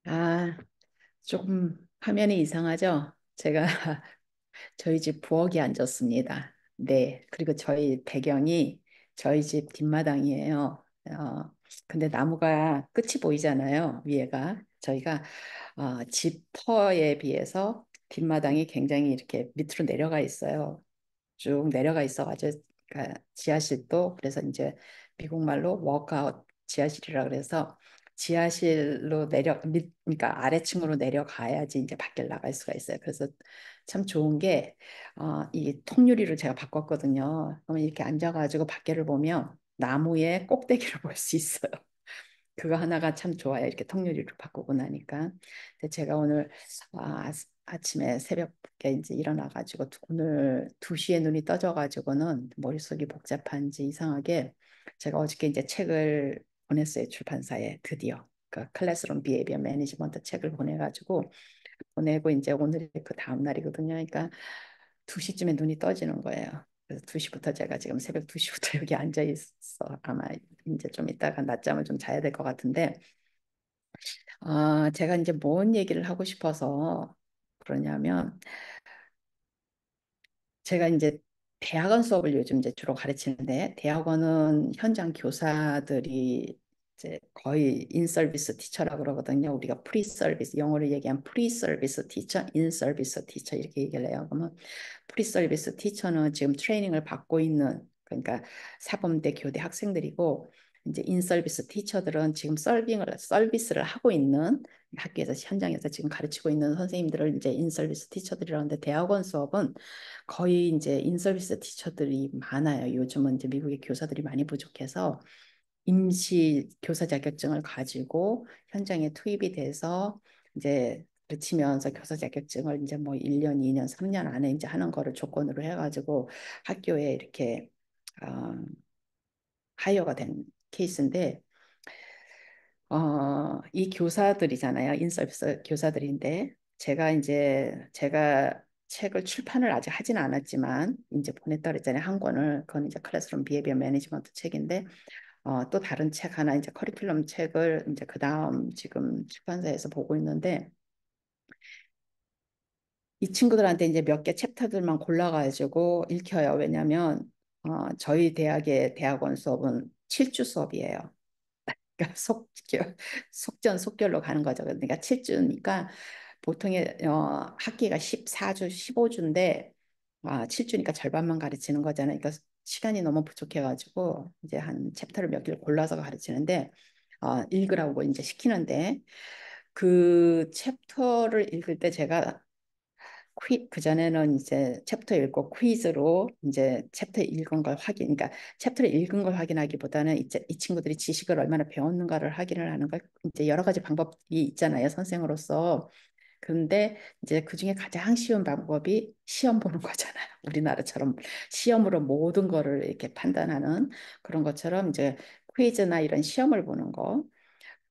아, 조금 화면이 이상하죠? 제가 저희 집 부엌에 앉았습니다. 네, 그리고 저희 배경이 저희 집 뒷마당이에요. 근데 나무가 끝이 보이잖아요, 위에가. 저희가 집터에 비해서 뒷마당이 굉장히 이렇게 밑으로 내려가 있어요. 쭉 내려가 있어가지고 그러니까 지하실도 그래서 이제 미국 말로 워크아웃 지하실이라 그래서 지하실로 그러니까 아래층으로 내려가야지 이제 밖에 나갈 수가 있어요. 그래서 참 좋은 게 이 통유리를 제가 바꿨거든요. 그러면 이렇게 앉아가지고 밖에를 보면 나무의 꼭대기를 볼 수 있어요. 그거 하나가 참 좋아요. 이렇게 통유리로 바꾸고 나니까. 근데 제가 오늘 아침에 새벽에 이제 일어나가지고 오늘 2시에 눈이 떠져가지고는 머릿속이 복잡한지 이상하게 제가 어저께 이제 책을 보냈어요. 출판사에 드디어. 그 클래스룸 비헤이비어 매니지먼트 책을 보내가지고 보내고 이제 오늘이 그 다음 날이거든요. 그러니까 2시쯤에 눈이 떠지는 거예요. 그래서 2시부터 제가 지금 새벽 2시부터 여기 앉아 있어. 아마 이제 좀 이따가 낮잠을 좀 자야 될 것 같은데 제가 이제 뭔 얘기를 하고 싶어서 그러냐면 제가 이제 대학원 수업을 요즘 이제 주로 가르치는데 대학원은 현장 교사들이 이제 거의 인서비스 티처라고 그러거든요. 우리가 프리 서비스 영어로 얘기하면 프리 서비스 티처, 인 서비스 티처 이렇게 얘기를 해요. 그러면 프리 서비스 티처는 지금 트레이닝을 받고 있는 그러니까 사범대 교대 학생들이고 이제 인 서비스 티처들은 지금 서비스를 하고 있는 학교에서 현장에서 지금 가르치고 있는 선생님들을 이제 인 서비스 티처들이라는데 대학원 수업은 거의 이제 인서비스 티처들이 많아요. 요즘은 이제 미국의 교사들이 많이 부족해서 임시 교사 자격증을 가지고 현장에 투입이 돼서 이제 가르치면서 교사 자격증을 이제 뭐 1년, 2년, 3년 안에 이제 하는 거를 조건으로 해가지고 학교에 이렇게 어, 하이어가 된 케이스인데 이 교사들이잖아요. 인서비스 교사들인데 제가 책을 출판을 아직 하진 않았지만 이제 보냈다 그랬잖아요. 한 권을. 그건 이제 클래스룸 비헤비어 매니지먼트 책인데 또 다른 책 하나 이제 커리큘럼 책을 이제 그다음 지금 출판사에서 보고 있는데 이 친구들한테 이제 몇 개 챕터들만 골라가지고 읽혀요. 왜냐하면 저희 대학의 대학원 수업은 7주 수업이에요. 그러니까 속전속결로 가는 거죠. 그러니까 7주니까 보통의 학기가 14주, 15주인데 7주니까 절반만 가르치는 거잖아요. 그러니까 시간이 너무 부족해가지고 이제 한 챕터를 몇 개를 골라서 가르치는데 읽으라고 이제 시키는데 그 챕터를 읽을 때 제가 그전에는 이제 챕터 읽고 퀴즈로 이제 챕터 읽은 걸 그러니까 챕터를 읽은 걸 확인하기보다는 이제 이 친구들이 지식을 얼마나 배웠는가를 확인을 하는 걸 이제 여러 가지 방법이 있잖아요, 선생으로서. 그런데 이제 그중에 가장 쉬운 방법이 시험 보는 거잖아요. 우리나라처럼 시험으로 모든 거를 이렇게 판단하는 그런 것처럼 이제 퀴즈나 이런 시험을 보는 거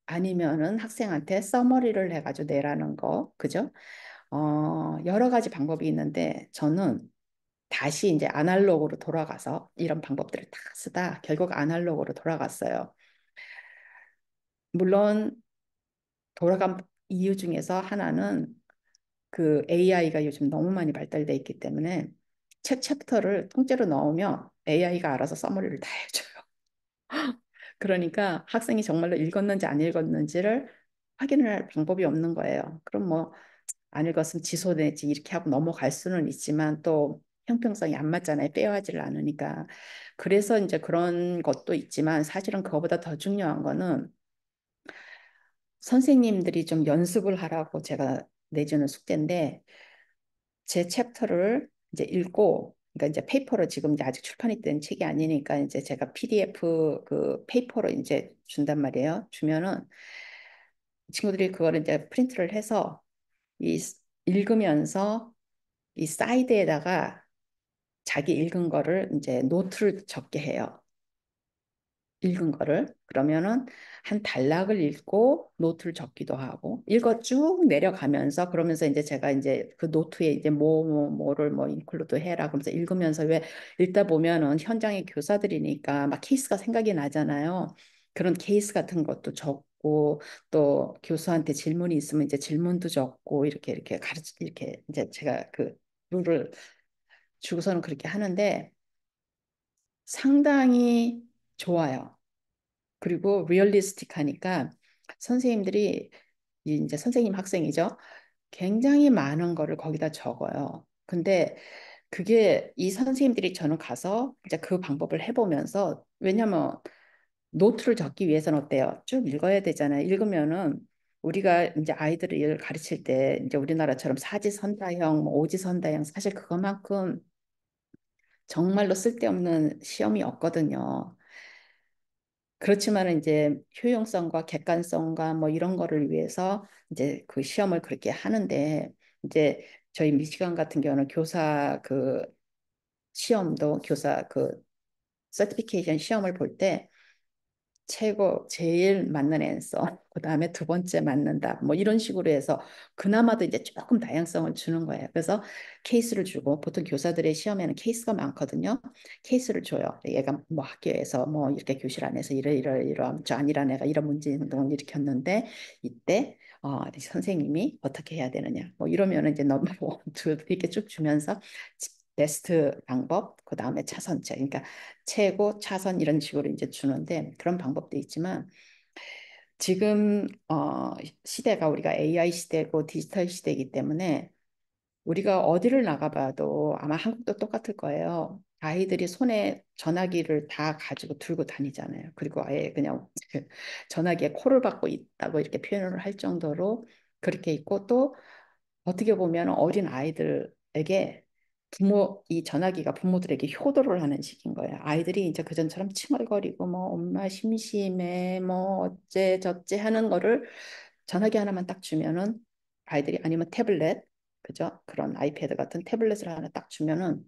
아니면은 학생한테 서머리를 해가지고 내라는 거, 그죠? 여러 가지 방법이 있는데 저는 다시 이제 아날로그로 돌아가서 이런 방법들을 다 쓰다 결국 아날로그로 돌아갔어요. 물론 돌아간 이유 중에서 하나는 그 AI가 요즘 너무 많이 발달돼 있기 때문에 책 챕터를 통째로 넣으면 AI가 알아서 서머리를 다 해줘요. 그러니까 학생이 정말로 읽었는지 안 읽었는지를 확인을 할 방법이 없는 거예요. 그럼 뭐 안 읽었으면 취소 내지 이렇게 하고 넘어갈 수는 있지만 또 형평성이 안 맞잖아요. 빼어하지를 않으니까. 그래서 이제 그런 것도 있지만 사실은 그거보다 더 중요한 거는 선생님들이 좀 연습을 하라고 제가 내주는 숙제인데 제 챕터를 이제 읽고 그러니까 이제 페이퍼로 지금 이제 아직 출판이 된 책이 아니니까 이제 제가 PDF 그 페이퍼로 이제 준단 말이에요. 주면은 친구들이 그거를 이제 프린트를 해서 이 읽으면서 이 사이드에다가 자기 읽은 거를 이제 노트를 적게 해요. 읽은 거를. 그러면은 한 단락을 읽고 노트를 적기도 하고 읽어 쭉 내려가면서 그러면서 이제 제가 이제 그 노트에 이제 뭐를 뭐 인클루드 해라 그러면서 읽으면서 왜 읽다 보면은 현장의 교사들이니까 막 케이스가 생각이 나잖아요. 그런 케이스 같은 것도 적고 적고 또 교수한테 질문이 있으면 이제 질문도 적고 이렇게 가르치 이렇게 이제 제가 그 룰을 주고서는 그렇게 하는데 상당히 좋아요. 그리고 리얼리스틱하니까 선생님들이 이제 선생님 학생이죠. 굉장히 많은 거를 거기다 적어요. 근데 그게 이 선생님들이 저는 가서 이제 그 방법을 해보면서 왜냐면 노트를 적기 위해서는 어때요? 쭉 읽어야 되잖아요. 읽으면은 우리가 이제 아이들을 가르칠 때 이제 우리나라처럼 사지선다형, 뭐 오지선다형 사실 그것만큼 정말로 쓸데없는 시험이 없거든요. 그렇지만 이제 효용성과 객관성과 뭐 이런 거를 위해서 이제 그 시험을 그렇게 하는데 이제 저희 미시간 같은 경우는 교사 그 시험도 교사 그 서티피케이션 시험을 볼때 최고 제일 맞는 앤서 그다음에 두 번째 맞는다 뭐 이런 식으로 해서 그나마도 이제 조금 다양성을 주는 거예요. 그래서 케이스를 주고 보통 교사들의 시험에는 케이스가 많거든요. 케이스를 줘요. 얘가 뭐 학교에서 뭐 이렇게 교실 안에서 이런 저 아니란 애가 이런 문제 행동을 일으켰는데 이때 선생님이 어떻게 해야 되느냐 뭐 이러면은 이제 넘버 원, 투 이렇게 쭉 주면서 베스트 방법, 그 다음에 차선책, 그러니까 최고, 차선 이런 식으로 이제 주는데 그런 방법도 있지만 지금 시대가 우리가 AI 시대고 디지털 시대이기 때문에 우리가 어디를 나가봐도 아마 한국도 똑같을 거예요. 아이들이 손에 전화기를 다 가지고 들고 다니잖아요. 그리고 아예 그냥 전화기에 콜을 받고 있다고 이렇게 표현을 할 정도로 그렇게 있고 또 어떻게 보면 어린 아이들에게 이 전화기가 부모들에게 효도를 하는 식인 거예요. 아이들이 이제 그전처럼 칭얼거리고 뭐 엄마 심심해 뭐 어째 저째 하는 거를 전화기 하나만 딱 주면은 아이들이 아니면 태블릿 그죠? 그런 아이패드 같은 태블릿을 하나 딱 주면은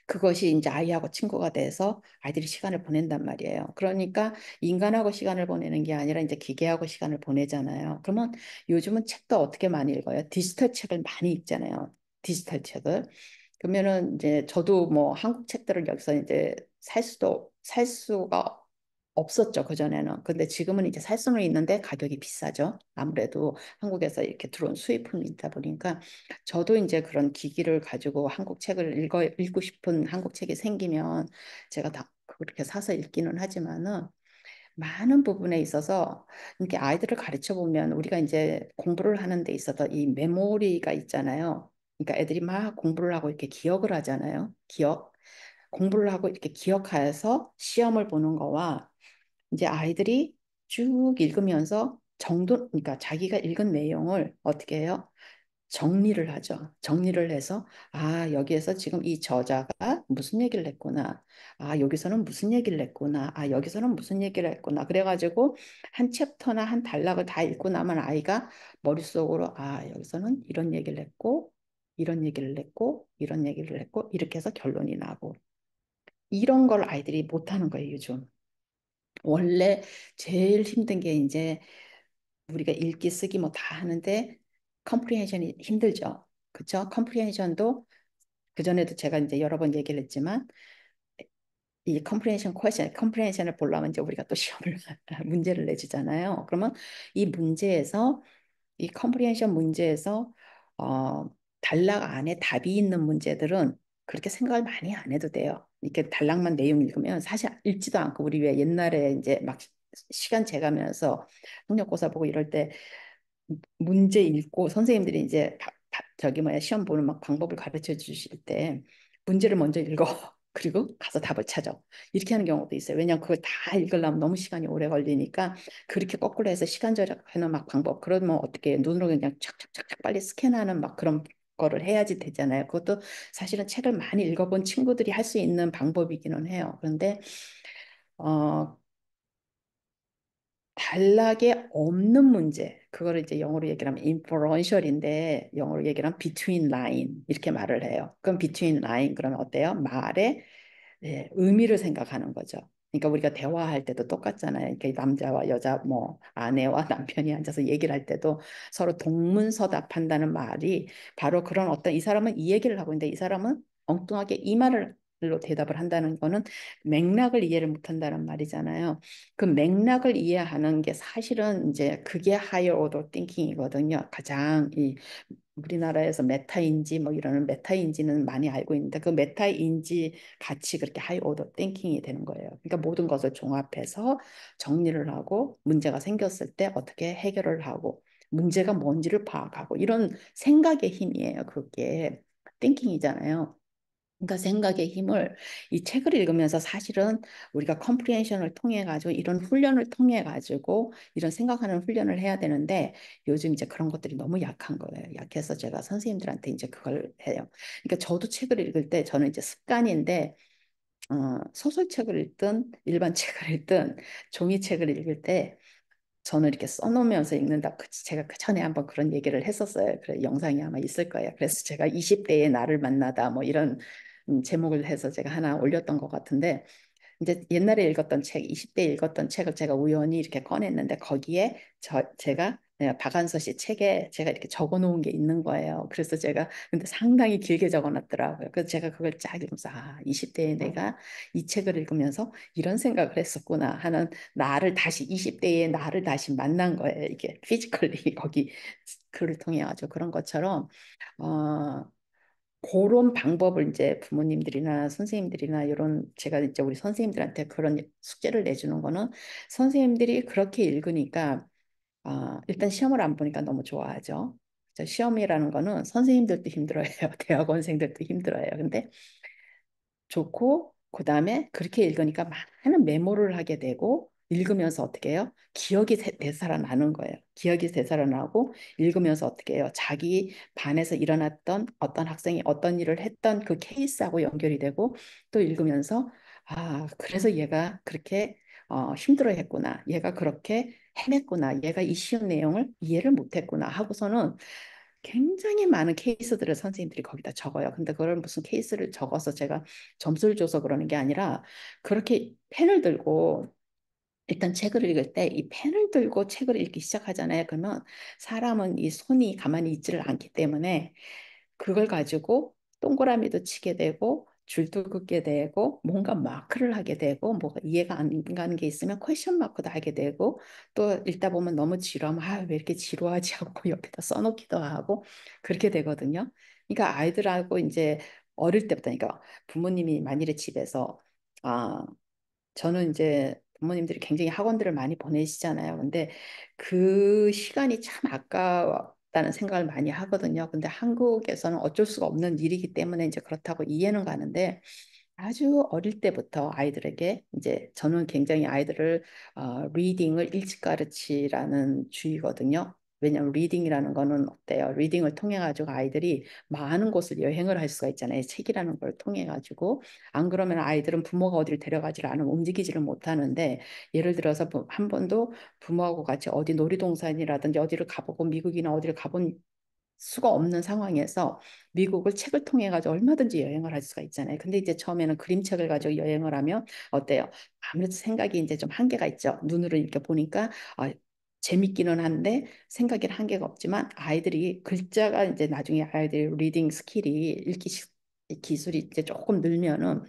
그것이 이제 아이하고 친구가 돼서 아이들이 시간을 보낸단 말이에요. 그러니까 인간하고 시간을 보내는 게 아니라 이제 기계하고 시간을 보내잖아요. 그러면 요즘은 책도 어떻게 많이 읽어요? 디지털 책을 많이 읽잖아요. 디지털 책을. 그러면은 이제 저도 뭐 한국 책들을 여기서 이제 살 수가 없었죠, 그전에는. 근데 지금은 이제 살 수는 있는데 가격이 비싸죠. 아무래도 한국에서 이렇게 들어온 수입품이 있다 보니까 저도 이제 그런 기기를 가지고 한국 책을 읽고 싶은 한국 책이 생기면 제가 다 그렇게 사서 읽기는 하지만은 많은 부분에 있어서 이렇게 아이들을 가르쳐 보면 우리가 이제 공부를 하는 데 있어서 이 메모리가 있잖아요. 그러니까 애들이 막 공부를 하고 이렇게 기억을 하잖아요. 공부를 하고 이렇게 기억해서 시험을 보는 거와 이제 아이들이 쭉 읽으면서 그러니까 자기가 읽은 내용을 어떻게 해요? 정리를 하죠. 정리를 해서, 아, 여기에서 지금 이 저자가 무슨 얘기를 했구나. 아, 여기서는 무슨 얘기를 했구나. 아, 여기서는 무슨 얘기를 했구나. 그래가지고 한 챕터나 한 단락을 다 읽고 나면 아이가 머릿속으로, 아, 여기서는 이런 얘기를 했고, 이런 얘기를 했고, 이런 얘기를 했고, 이렇게 해서 결론이 나고. 이런 걸 아이들이 못하는 거예요, 요즘. 원래 제일 힘든 게 이제 우리가 읽기 쓰기 뭐 다 하는데 컴프리헨션이 힘들죠. 그렇죠? 컴프리헨션도 그전에도 제가 이제 여러 번 얘기를 했지만 이 컴프리hen션을 보려면 이제 우리가 또 시험을 문제를 내주잖아요. 그러면 이 문제에서 이 컴프리hen션 문제에서 어, 단락 안에 답이 있는 문제들은 그렇게 생각을 많이 안 해도 돼요. 이렇게 단락만 내용 읽으면 사실 읽지도 않고 우리 왜 옛날에 이제 막 시간 재가면서 학력고사 보고 이럴 때 문제 읽고 선생님들이 이제 저기 뭐야 시험 보는 막 방법을 가르쳐 주실 때 문제를 먼저 읽어. 그리고 가서 답을 찾아. 이렇게 하는 경우도 있어요. 왜냐하면 그걸 다 읽으려면 너무 시간이 오래 걸리니까 그렇게 거꾸로 해서 시간 절약하는 막 방법. 그러면 어떻게 해요? 눈으로 그냥 착착착착 빨리 스캔하는 막 그런 거를 해야지 되잖아요. 그것도 사실은 책을 많이 읽어본 친구들이 할 수 있는 방법이기는 해요. 그런데 어, 단락에 없는 문제. 그거를 이제 영어로 얘기를 하면 inferential인데 영어로 얘기를 하면 between line 이렇게 말을 해요. 그럼 between line 그러면 어때요? 말의 의미를 생각하는 거죠. 그러니까 우리가 대화할 때도 똑같잖아요. 이렇게 남자와 여자, 뭐 아내와 남편이 앉아서 얘기를 할 때도 서로 동문서답한다는 말이 바로 그런 어떤 이 사람은 이 얘기를 하고 있는데 이 사람은 엉뚱하게 이 말을 말로 대답을 한다는 거는 맥락을 이해를 못한다는 말이잖아요. 그 맥락을 이해하는 게 사실은 이제 그게 higher order thinking이거든요. 가장 이 우리나라에서 메타인지 뭐 이런 메타인지는 많이 알고 있는데 그 메타인지 같이 그렇게 하이 오더 띵킹이 되는 거예요. 그러니까 모든 것을 종합해서 정리를 하고 문제가 생겼을 때 어떻게 해결을 하고 문제가 뭔지를 파악하고 이런 생각의 힘이에요. 그게 띵킹이잖아요. 그러니까 생각의 힘을 이 책을 읽으면서 사실은 우리가 컴프리hen션을 통해 가지고 이런 훈련을 통해 가지고 이런 생각하는 훈련을 해야 되는데 요즘 이제 그런 것들이 너무 약한 거예요. 약해서 제가 선생님들한테 이제 그걸 해요. 그러니까 저도 책을 읽을 때 저는 이제 습관인데 소설책을 읽든 일반 책을 읽든 종이책을 읽을 때 저는 이렇게 써놓으면서 읽는다. 제가 그 전에 한번 그런 얘기를 했었어요. 그래, 영상이 아마 있을 거예요. 그래서 제가 20대의 나를 만나다 뭐 이런 제목을 해서 제가 하나 올렸던 것 같은데 이제 옛날에 읽었던 책, 20대 읽었던 책을 제가 우연히 이렇게 꺼냈는데 거기에 제가 박한서 씨 책에 제가 이렇게 적어 놓은 게 있는 거예요. 그래서 제가 근데 상당히 길게 적어 놨더라고요. 그래서 제가 그걸 쫙 읽으면서 20대에 내가 이 책을 읽으면서 이런 생각을 했었구나 하는 나를 다시 20대의 나를 다시 만난 거예요. 이게 피지컬리 거기 글을 통해 가지고 그런 것처럼 어 그런 방법을 이제 부모님들이나 선생님들이나 이런 제가 이제 우리 선생님들한테 그런 숙제를 내주는 거는 선생님들이 그렇게 읽으니까 일단 시험을 안 보니까 너무 좋아하죠. 시험이라는 거는 선생님들도 힘들어해요. 대학원생들도 힘들어해요. 근데 좋고 그다음에 그렇게 읽으니까 많은 메모를 하게 되고 읽으면서 어떻게 해요? 기억이 되살아나는 거예요. 기억이 되살아나고 읽으면서 어떻게 해요? 자기 반에서 일어났던 어떤 학생이 어떤 일을 했던 그 케이스하고 연결이 되고 또 읽으면서 그래서 얘가 그렇게 힘들어했구나. 얘가 그렇게 헤맸구나. 얘가 이 쉬운 내용을 이해를 못했구나 하고서는 굉장히 많은 케이스들을 선생님들이 거기다 적어요. 근데 그걸 무슨 케이스를 적어서 제가 점수를 줘서 그러는 게 아니라 그렇게 펜을 들고 일단 책을 읽을 때 이 펜을 들고 책을 읽기 시작하잖아요. 그러면 사람은 이 손이 가만히 있지를 않기 때문에 그걸 가지고 동그라미도 치게 되고 줄도 긋게 되고 뭔가 마크를 하게 되고 뭐가 이해가 안 가는 게 있으면 퀘션 마크도 하게 되고 또 읽다 보면 너무 지루하면 왜 이렇게 지루하지 하고 옆에다 써놓기도 하고 그렇게 되거든요. 그러니까 아이들하고 이제 어릴 때부터 그러니까 부모님이 만일에 집에서 아 저는 이제 부모님들이 굉장히 학원들을 많이 보내시잖아요. 근데 그 시간이 참 아까웠다는 생각을 많이 하거든요. 근데 한국에서는 어쩔 수가 없는 일이기 때문에 이제 그렇다고 이해는 가는데 아주 어릴 때부터 아이들에게 이제 저는 굉장히 아이들을 리딩을 일찍 가르치라는 주의거든요. 왜냐하면 리딩이라는 거는 어때요? 리딩을 통해 가지고 아이들이 많은 곳을 여행을 할 수가 있잖아요. 책이라는 걸 통해 가지고 안 그러면 아이들은 부모가 어디를 데려가지를 않으면 움직이지를 못하는데 예를 들어서 한 번도 부모하고 같이 어디 놀이동산이라든지 어디를 가보고 미국이나 어디를 가본 수가 없는 상황에서 미국을 책을 통해 가지고 얼마든지 여행을 할 수가 있잖아요. 근데 이제 처음에는 그림책을 가지고 여행을 하면 어때요? 아무래도 생각이 이제 좀 한계가 있죠. 눈으로 이렇게 보니까 재밌기는 한데 생각에 한계가 없지만 아이들이 글자가 이제 나중에 아이들이 리딩 스킬이 기술이 이제 조금 늘면은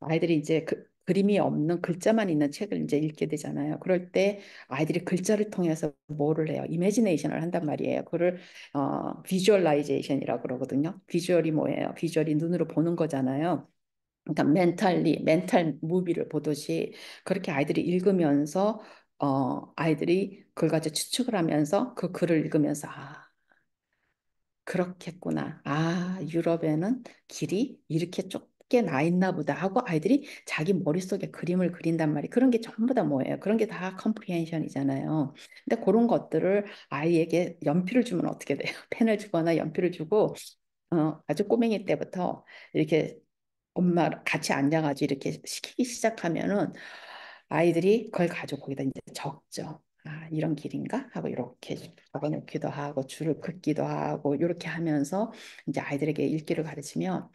아이들이 이제 그림이 없는 글자만 있는 책을 이제 읽게 되잖아요. 그럴 때 아이들이 글자를 통해서 뭐를 해요? 이미지네이션을 한단 말이에요. 그를 비주얼라이제이션이라고 그러거든요. 비주얼이 뭐예요? 비주얼이 눈으로 보는 거잖아요. 그러니까 멘탈 무비를 보듯이 그렇게 아이들이 읽으면서 아이들이 그걸 가지고 추측을 하면서 그 글을 읽으면서 그렇겠구나. 유럽에는 길이 이렇게 좁게 나 있나 보다 하고 아이들이 자기 머릿속에 그림을 그린단 말이에요. 그런 게 전부 다 뭐예요? 그런 게 다 컴프리헨션이잖아요. 근데 그런 것들을 아이에게 연필을 주면 어떻게 돼요? 펜을 주거나 연필을 주고 아주 꼬맹이 때부터 이렇게 엄마 같이 앉아가지고 이렇게 시키기 시작하면은 아이들이 그걸 가지고 거기다 이제 적죠. 이런 길인가 하고 이렇게 적어놓기도 하고 줄을 긋기도 하고 이렇게 하면서 이제 아이들에게 읽기를 가르치면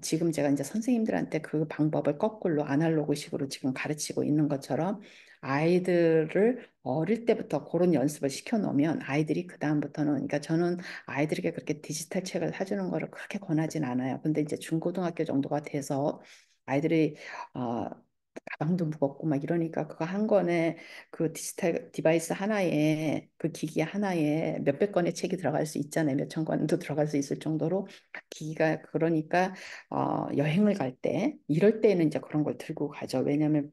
지금 제가 이제 선생님들한테 그 방법을 거꾸로 아날로그식으로 지금 가르치고 있는 것처럼 아이들을 어릴 때부터 그런 연습을 시켜 놓으면 아이들이 그 다음부터는 그러니까 저는 아이들에게 그렇게 디지털 책을 사주는 거를 그렇게 권하진 않아요. 근데 이제 중고등학교 정도가 돼서 아이들이 어, 가방도 무겁고 막 이러니까 그거 한 권에 그 디지털 디바이스 하나에 그 기기 하나에 몇백 권의 책이 들어갈 수 있잖아요. 몇천 권도 들어갈 수 있을 정도로 기기가 그러니까 여행을 갈 때 이럴 때는 이제 그런 걸 들고 가죠. 왜냐하면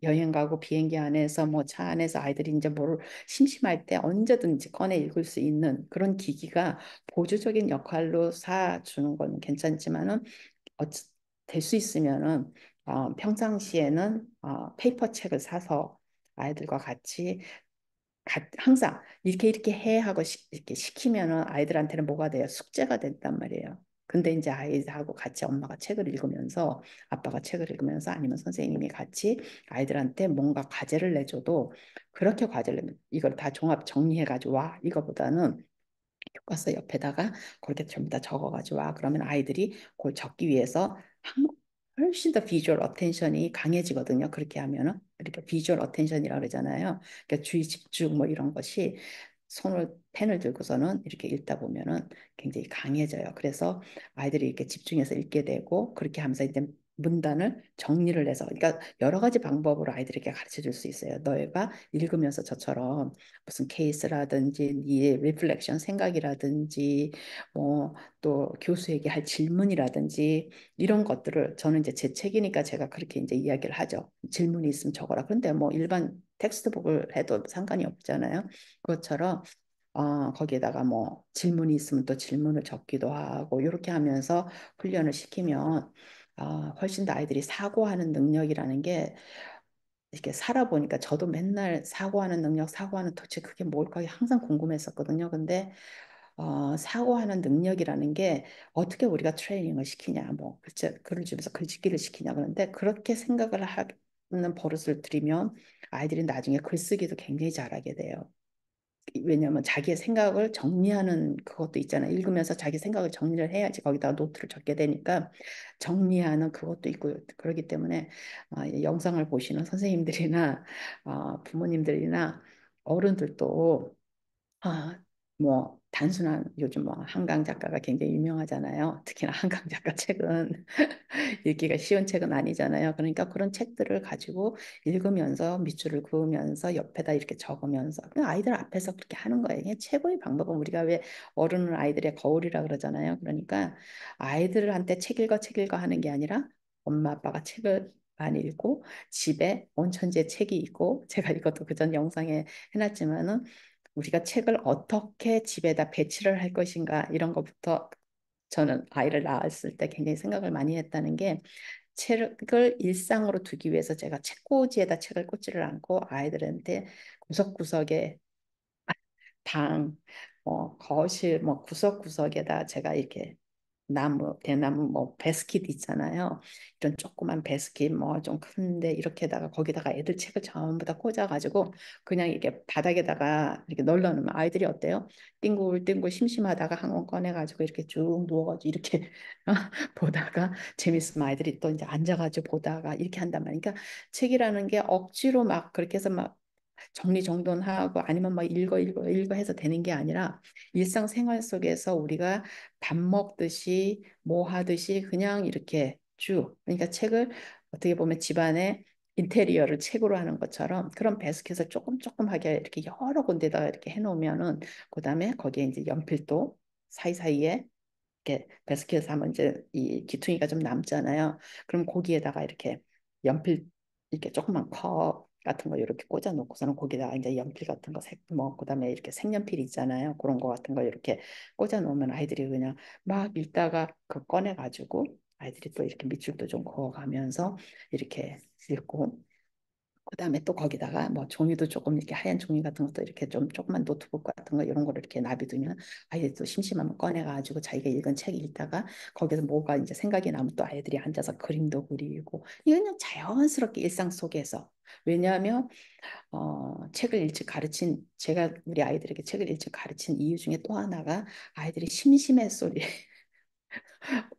여행 가고 비행기 안에서 뭐 차 안에서 아이들이 이제 뭘 심심할 때 언제든지 꺼내 읽을 수 있는 그런 기기가 보조적인 역할로 사 주는 건 괜찮지만은 될 수 있으면은 평상시에는 페이퍼 책을 사서 아이들과 같이 항상 이렇게 해 하고 이렇게 시키면은 아이들한테는 뭐가 돼요? 숙제가 된단 말이에요. 근데 이제 아이들하고 같이 엄마가 책을 읽으면서 아빠가 책을 읽으면서 아니면 선생님이 같이 아이들한테 뭔가 과제를 내줘도 그렇게 과제를 내면 이걸 다 종합 정리해가지고 와 이거보다는 교과서 옆에다가 그렇게 전부 다 적어가지고 와 그러면 아이들이 그걸 적기 위해서 훨씬 더 비주얼 어텐션이 강해지거든요. 그렇게 하면은 그러니까 비주얼 어텐션이라고 그러잖아요. 그러니까 주의 집중 뭐 이런 것이 손을 펜을 들고서는 이렇게 읽다 보면은 굉장히 강해져요. 그래서 아이들이 이렇게 집중해서 읽게 되고 그렇게 하면서 이제 문단을 정리를 해서 그러니까 여러 가지 방법으로 아이들에게 가르쳐 줄 수 있어요. 너희가 읽으면서 저처럼 무슨 케이스라든지 네 리플렉션 생각이라든지 뭐 또 교수에게 할 질문이라든지 이런 것들을 저는 이제 제 책이니까 제가 그렇게 이제 이야기를 하죠. 질문이 있으면 적어라. 그런데 뭐 일반 텍스트북을 해도 상관이 없잖아요. 그것처럼 거기에다가 뭐 질문이 있으면 또 질문을 적기도 하고 이렇게 하면서 훈련을 시키면 훨씬 더 아이들이 사고하는 능력이라는 게 이렇게 살아보니까 저도 맨날 사고하는 능력, 사고하는 도대체 그게 뭘까 항상 궁금했었거든요. 근데 사고하는 능력이라는 게 어떻게 우리가 트레이닝을 시키냐, 뭐 글을 주면서 글짓기를 시키냐 그런데 그렇게 생각을 하는 버릇을 들이면 아이들이 나중에 글쓰기도 굉장히 잘하게 돼요. 왜냐하면 자기의 생각을 정리하는 그것도 있잖아요. 읽으면서 자기 생각을 정리를 해야지 거기다가 노트를 적게 되니까 정리하는 그것도 있고 그렇기 때문에 이 영상을 보시는 선생님들이나 부모님들이나 어른들도 아, 뭐 단순한 요즘 뭐 한강 작가가 굉장히 유명하잖아요. 특히나 한강 작가 책은 읽기가 쉬운 책은 아니잖아요. 그러니까 그런 책들을 가지고 읽으면서 밑줄을 그으면서 옆에다 이렇게 적으면서 그냥 아이들 앞에서 그렇게 하는 거예요. 이게 최고의 방법은 우리가 왜 어른은 아이들의 거울이라 그러잖아요. 그러니까 아이들한테 책 읽어 하는 게 아니라 엄마 아빠가 책을 많이 읽고 집에 온천지에 책이 있고 제가 이것도 그전 영상에 해놨지만은 우리가 책을 어떻게 집에다 배치를 할 것인가 이런 것부터 저는 아이를 낳았을 때 굉장히 생각을 많이 했다는 게 책을 일상으로 두기 위해서 제가 책꽂이에다 책을 꽂지를 않고 아이들한테 구석구석에 방, 거실, 뭐 구석구석에다 제가 이렇게 대나무, 뭐 베스킷 있잖아요. 이런 조그만 베스킷, 뭐 좀 큰데 이렇게다가 거기다가 애들 책을 전부 다 꽂아가지고 그냥 이렇게 바닥에다가 이렇게 널러놓으면 아이들이 어때요? 띵굴띵굴 심심하다가 한 권 꺼내가지고 이렇게 쭉 누워가지고 이렇게 보다가 재밌으면 아이들이 또 이제 앉아가지고 보다가 이렇게 한단 말이에요. 그러니까 책이라는 게 억지로 막 그렇게 해서 막 정리정돈하고 아니면 막 읽어 해서 되는 게 아니라 일상생활 속에서 우리가 밥 먹듯이 뭐 하듯이 그냥 이렇게 쭉 그러니까 책을 어떻게 보면 집안에 인테리어를 책으로 하는 것처럼 그런 배스켓을 조금하게 이렇게 여러 군데다가 이렇게 해놓으면은 그다음에 거기에 이제 연필도 사이사이에 이렇게 베스킷에서 하면 이제 이 기퉁이가 좀 남잖아요. 그럼 거기에다가 이렇게 연필 이렇게 조그만 컵 같은 거 이렇게 꽂아 놓고서는 거기다가 이제 연필 같은 거 뭐 그다음에 이렇게 색연필 있잖아요. 그런 거 같은 거 이렇게 꽂아 놓으면 아이들이 그냥 막 읽다가 그 꺼내 가지고 아이들이 또 이렇게 밑줄도 좀 그어가면서 이렇게 읽고 그다음에 또 거기다가 뭐 종이도 조금 이렇게 하얀 종이 같은 것도 이렇게 좀 조그만 노트북 같은 거 이런 거를 이렇게 놔두면 아이들이 또 심심하면 꺼내가지고 자기가 읽은 책 읽다가 거기서 뭐가 이제 생각이 나면 또 아이들이 앉아서 그림도 그리고 이거 그냥 자연스럽게 일상 속에서 왜냐하면 책을 일찍 가르친 제가 우리 아이들에게 책을 일찍 가르친 이유 중에 또 하나가 아이들이 심심해 소리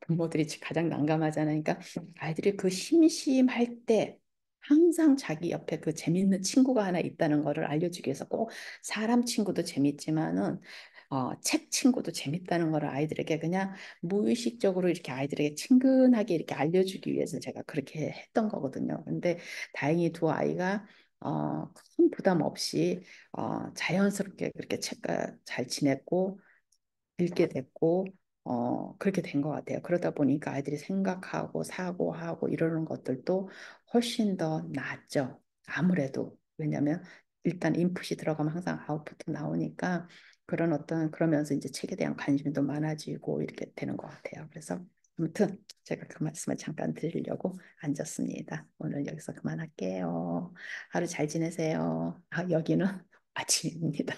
부모들이 가장 난감하잖아요. 그러니까 아이들이 그 심심할 때 항상 자기 옆에 그 재밌는 친구가 하나 있다는 거를 알려주기 위해서 꼭 사람 친구도 재밌지만은 책 친구도 재밌다는 걸 아이들에게 그냥 무의식적으로 이렇게 아이들에게 친근하게 이렇게 알려주기 위해서 제가 그렇게 했던 거거든요. 근데 다행히 두 아이가 큰 부담 없이 자연스럽게 그렇게 책과 잘 지냈고 읽게 됐고 그렇게 된 것 같아요. 그러다 보니까 아이들이 생각하고 사고하고 이러는 것들도 훨씬 더 낫죠. 아무래도 왜냐하면 일단 인풋이 들어가면 항상 아웃풋도 나오니까 그런 어떤 그러면서 이제 책에 대한 관심도 많아지고 이렇게 되는 것 같아요. 그래서 아무튼 제가 그 말씀을 잠깐 드리려고 앉았습니다. 오늘 여기서 그만할게요. 하루 잘 지내세요. 여기는 아침입니다.